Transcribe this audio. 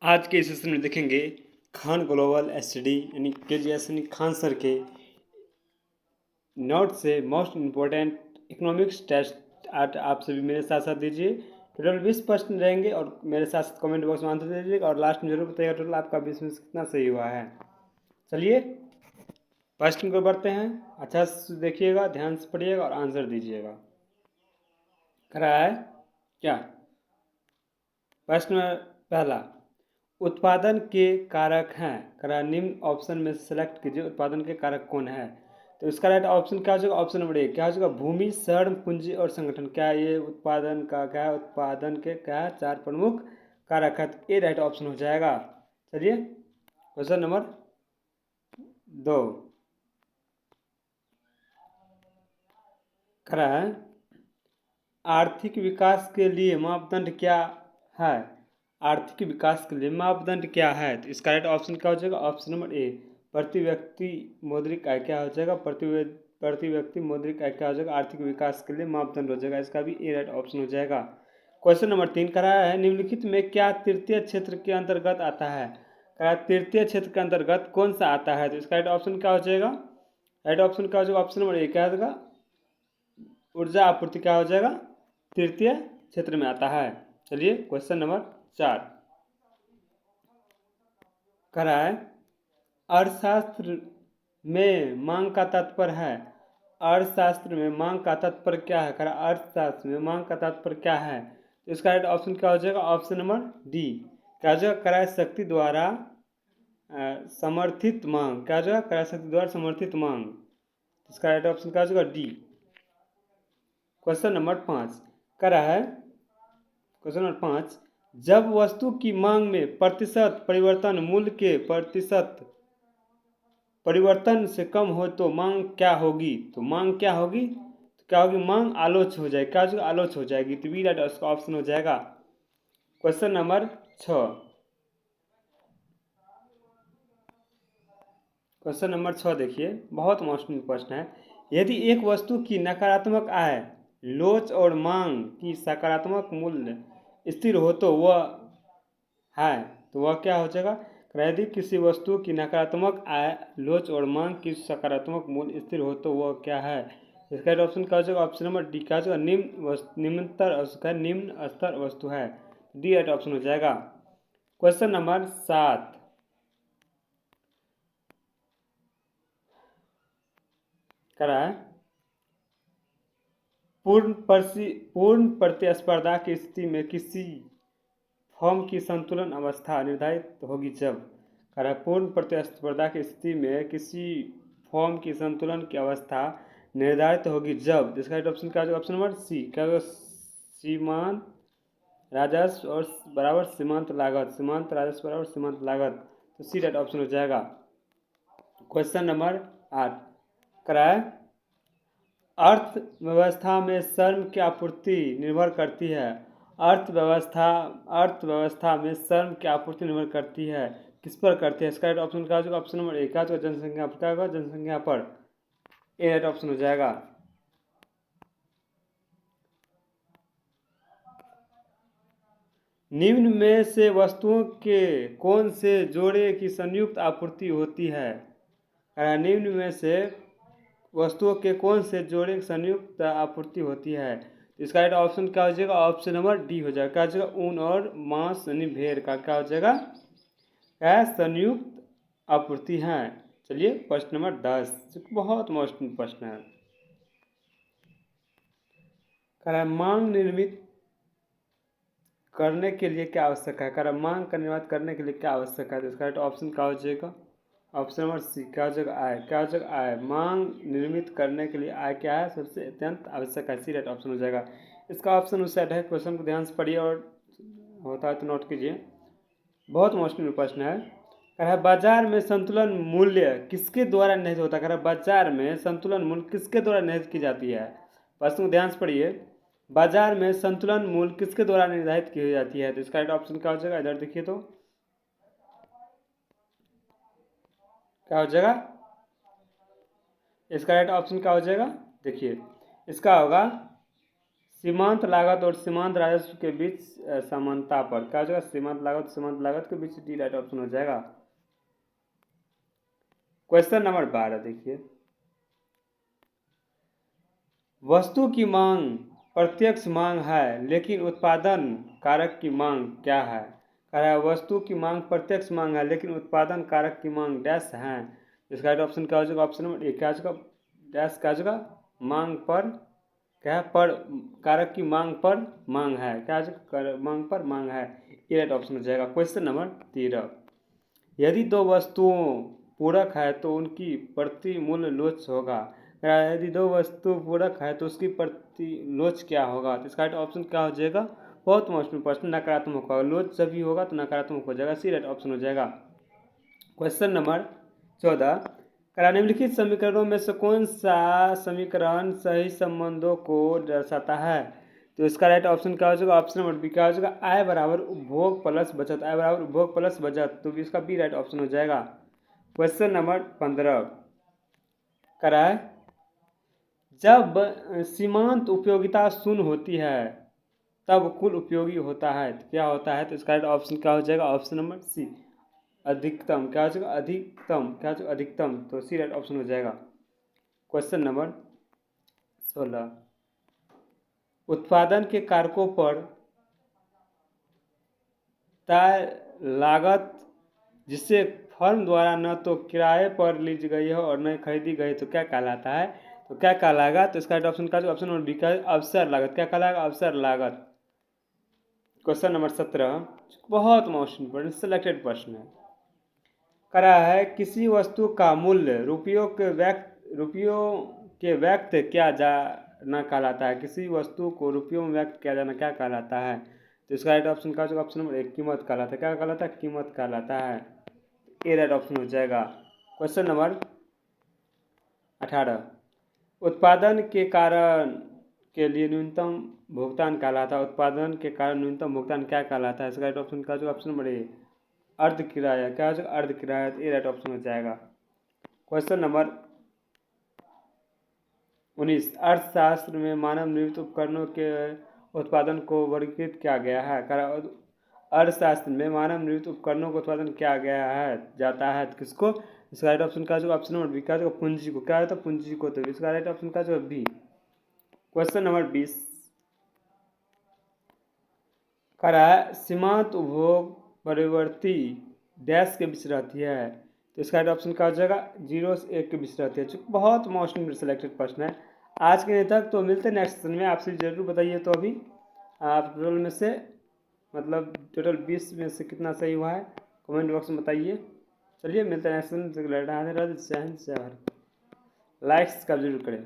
आज के इस सेशन में देखेंगे खान ग्लोबल एसटीडी यानी KGS यानी खान सर के नोट से मोस्ट इम्पोर्टेंट इकोनॉमिक्स टेस्ट आज आप सभी मेरे साथ साथ दीजिए। टोटल 20 प्रश्न रहेंगे और मेरे साथ साथ कमेंट बॉक्स में आंसर दे दीजिएगा और लास्ट में जरूर बताइएगा टोटल आपका 20 में से कितना सही हुआ है। चलिए प्रश्न को बढ़ते हैं, अच्छा से देखिएगा, ध्यान से पढ़िएगा और आंसर दीजिएगा। करा है क्या? प्रश्न पहला, उत्पादन के कारक हैं, करा निम्न ऑप्शन में सेलेक्ट कीजिए उत्पादन के कारक कौन है। तो इसका राइट ऑप्शन क्या हो जाएगा? ऑप्शन नंबर ए क्या हो जाएगा? भूमि, श्रम, पूंजी और संगठन। क्या ये उत्पादन का क्या है? उत्पादन के क्या है? 4 प्रमुख कारक है, तो ए राइट ऑप्शन हो जाएगा। चलिए क्वेश्चन नंबर 2 करा है, आर्थिक विकास के लिए मापदंड क्या है? आर्थिक विकास के लिए मापदंड क्या है? तो इसका राइट ऑप्शन क्या हो जाएगा? ऑप्शन नंबर ए प्रति व्यक्ति मौद्रिक आय। क्या हो जाएगा? प्रति व्यक्ति मौद्रिक आय क्या हो जाएगा? आर्थिक विकास के लिए मापदंड हो जाएगा, इसका भी ए राइट ऑप्शन हो जाएगा। क्वेश्चन नंबर 3 कराया है, निम्नलिखित में क्या तृतीय क्षेत्र के अंतर्गत आता है? तृतीय क्षेत्र के अंतर्गत कौन सा आता है? तो इसका राइट ऑप्शन क्या हो जाएगा? राइट ऑप्शन क्या हो जाएगा? ऑप्शन नंबर ए क्या हो जाएगा? ऊर्जा आपूर्ति क्या हो जाएगा? तृतीय क्षेत्र में आता है। चलिए क्वेश्चन नंबर 4 करा है, अर्थशास्त्र में मांग का तात्पर्य है। अर्थशास्त्र में मांग का तात्पर्य क्या है? करा अर्थशास्त्र में मांग का तात्पर्य क्या है? तो इसका राइट ऑप्शन क्या हो जाएगा? ऑप्शन नंबर डी क्या हो जाएगा? क्रय शक्ति द्वारा समर्थित मांग। क्या हो जाएगा? क्रय शक्ति द्वारा समर्थित मांग। इसका राइट ऑप्शन क्या हो जाएगा? डी। क्वेश्चन नंबर 5 करा है, क्वेश्चन नंबर 5, जब वस्तु की मांग में प्रतिशत परिवर्तन मूल्य के प्रतिशत परिवर्तन से कम हो तो मांग क्या होगी? तो मांग क्या होगी? तो क्या होगी? मांग आलोच हो जाएगी। क्या हो जाएगा? आलोच हो जाएगी, तो बी राइट उसका ऑप्शन हो जाएगा। क्वेश्चन नंबर 6 क्वेश्चन नंबर 6 देखिए, बहुत महत्वपूर्ण प्रश्न है। यदि एक वस्तु की नकारात्मक आय, लोच और मांग की सकारात्मक मूल्य स्थिर हो तो वह है, तो वह क्या हो जाएगा? यदि किसी वस्तु की नकारात्मक आय, लोच और मांग की सकारात्मक मूल्य स्थिर हो तो वह क्या है? इसका ऑप्शन क्या हो जाएगा? ऑप्शन नंबर डी क्या हो जाएगा? निम्न स्तर वस्तु है, डी राइट ऑप्शन हो जाएगा। क्वेश्चन नंबर 7 करा है, पूर्ण प्रतिस्पर्धा की स्थिति में किसी फॉर्म की संतुलन अवस्था निर्धारित होगी जब। कह पूर्ण प्रतिस्पर्धा की स्थिति में किसी फॉर्म की संतुलन की अवस्था निर्धारित होगी जब। इसका राइट ऑप्शन क्या होगा? ऑप्शन नंबर सी क्या होगा? सीमांत राजस्व और बराबर सीमांत लागत। सीमांत राजस्व बराबर सीमांत लागत, तो सी राइट ऑप्शन हो जाएगा। क्वेश्चन नंबर 8 कराए, अर्थव्यवस्था में श्रम की आपूर्ति निर्भर करती है। अर्थव्यवस्था में श्रम की आपूर्ति निर्भर करती है, किस पर करती है? इसका राइट ऑप्शन क्या होगा? ऑप्शन नंबर एक जनसंख्या पर। क्या होगा? जनसंख्या पर, ए राइट ऑप्शन हो जाएगा। निम्न में से वस्तुओं के कौन से जोड़े की संयुक्त आपूर्ति होती है? निम्न में से वस्तुओं के कौन से जोड़े की संयुक्त आपूर्ति होती है? इसका राइट ऑप्शन क्या हो जाएगा? ऑप्शन नंबर डी हो जाएगा। क्या हो जाएगा? ऊन और मांस यानी भेड़ का क्या हो जाएगा? क्या संयुक्त आपूर्ति है। चलिए प्रश्न नंबर 10 बहुत महत्वपूर्ण प्रश्न है। मांग निर्मित करने के लिए क्या आवश्यक है? मांग का निर्माण करने के लिए क्या आवश्यक है? तो इसका राइट ऑप्शन क्या हो जाएगा? ऑप्शन नंबर सी क्या हो जाएगा? आय। क्या हो जाएगा? आय। मांग निर्मित करने के लिए आय क्या है? सबसे अत्यंत आवश्यक है, सी राइट ऑप्शन हो जाएगा। इसका ऑप्शन उस साइड है, क्वेश्चन को ध्यान से पढ़िए और होता है तो नोट कीजिए, बहुत मुश्किल प्रश्न है। कह रहा है बाजार में संतुलन मूल्य किसके द्वारा निर्धारित होता है? कह रहा है बाजार में संतुलन मूल्य किसके द्वारा निर्धारित की जाती है? प्रश्न को ध्यान से पढ़िए, बाजार में संतुलन मूल्य किसके द्वारा निर्धारित की जाती है? तो इसका राइट ऑप्शन क्या हो जाएगा? इधर देखिए तो क्या हो जाएगा? इसका राइट ऑप्शन क्या हो जाएगा? देखिए इसका होगा सीमांत लागत और सीमांत राजस्व के बीच समानता पर क्या हो जाएगा? सीमांत लागत के बीच डी राइट ऑप्शन हो जाएगा। क्वेश्चन नंबर 12 देखिए, वस्तु की मांग प्रत्यक्ष मांग है लेकिन उत्पादन कारक की मांग क्या है? कह रहा है वस्तु की मांग प्रत्यक्ष मांग है लेकिन उत्पादन कारक की मांग डैश है। इसका राइट ऑप्शन क्या हो जाएगा? ऑप्शन नंबर ए क्या हो जाएगा? डैश क्या हो जाएगा? मांग पर क्या है? पर कारक की मांग पर मांग है। क्या हो जाएगा? मांग पर मांग है, ये राइट ऑप्शन हो जाएगा। क्वेश्चन नंबर 13, यदि दो वस्तुओं पूरक है तो उनकी प्रति मूल्य लोच होगा। यदि दो वस्तु पूरक है तो उसकी प्रति लोच क्या होगा? तो इसका राइट ऑप्शन क्या हो जाएगा? बहुत महत्वपूर्ण प्रश्न, नकारात्मक होगा। लोच जब भी होगा तो नकारात्मक हो जाएगा, सी राइट ऑप्शन हो जाएगा। क्वेश्चन नंबर 14, निम्नलिखित समीकरणों में से कौन सा समीकरण सही संबंधों को दर्शाता है? तो इसका राइट ऑप्शन क्या हो जाएगा? ऑप्शन नंबर बी क्या हो जाएगा? आय बराबर उपभोग प्लस बचत, आय बराबर उपभोग प्लस बचत, तो इसका बी राइट ऑप्शन हो जाएगा। क्वेश्चन नंबर 15 कराए, जब सीमांत उपयोगिता शून्य होती है तब कुल उपयोगी होता है, तो क्या होता है? तो इसका राइट ऑप्शन क्या हो जाएगा? ऑप्शन नंबर सी अधिकतम, क्या हो जाएगा? अधिकतम, क्या हो जाएगा? अधिकतम, तो सी राइट ऑप्शन हो जाएगा। क्वेश्चन नंबर 16, उत्पादन के कारकों पर तय लागत जिसे फर्म द्वारा न तो किराए पर ली गई है और न खरीदी गई तो क्या कहलाता है? तो क्या कहलाएगा? तो इसका राइट ऑप्शन क्या? ऑप्शन नंबर बी का अवसर लागत, क्या कहलाएगा? अवसर लागत। क्वेश्चन नंबर 17 बहुत मोस्ट इंपोर्टेंट सिलेक्टेड प्रश्न है। करा है किसी वस्तु का मूल्य रुपयों के व्यक्त किया जाना कहलाता है। किसी वस्तु को रुपयों में व्यक्त किया जाना क्या कहलाता है? तो इसका राइट ऑप्शन का ऑप्शन नंबर एक कीमत कहलाता है। क्या कहलाता है? कीमत कहलाता है, ए राइट ऑप्शन हो जाएगा। क्वेश्चन नंबर 18, उत्पादन के कारण के लिए न्यूनतम भुगतान कहलाता है। उत्पादन के कारण न्यूनतम भुगतान क्या कहलाता है? इसका राइट ऑप्शन का ऑप्शन नंबर ए अर्ध किराया, क्या हो जाएगा? अर्ध किराया, ए राइट ऑप्शन हो जाएगा। क्वेश्चन नंबर 19, अर्थशास्त्र में मानव निर्मित उपकरणों के उत्पादन को वर्गीकृत किया गया है। अर्थशास्त्र में मानव निर्मित उपकरणों का उत्पादन किया गया है जाता है किसको? इसका राइट ऑप्शन का ऑप्शन नंबर बी क्या होगा? पूंजी को, क्या होता है? पूंजी को, तो इसका राइट ऑप्शन का बी। क्वेश्चन नंबर 20 करा सीमांत उपभोग परिवर्ती डैश के बीच रहती है, तो इसका राइट ऑप्शन क्या हो जाएगा? 0 से 1 के बीच रहती है। चूँकि बहुत मोस्ट सिलेक्टेड प्रश्न है। आज के दिन तक तो मिलते नेक्स्ट सेशन में। आपसे ज़रूर बताइए तो अभी आप टोटल में से मतलब टोटल 20 में से कितना सही हुआ है, कमेंट बॉक्स में बताइए। चलिए मिलते हैं नेक्स्ट सेशन। लाइक्स का जरूर करें।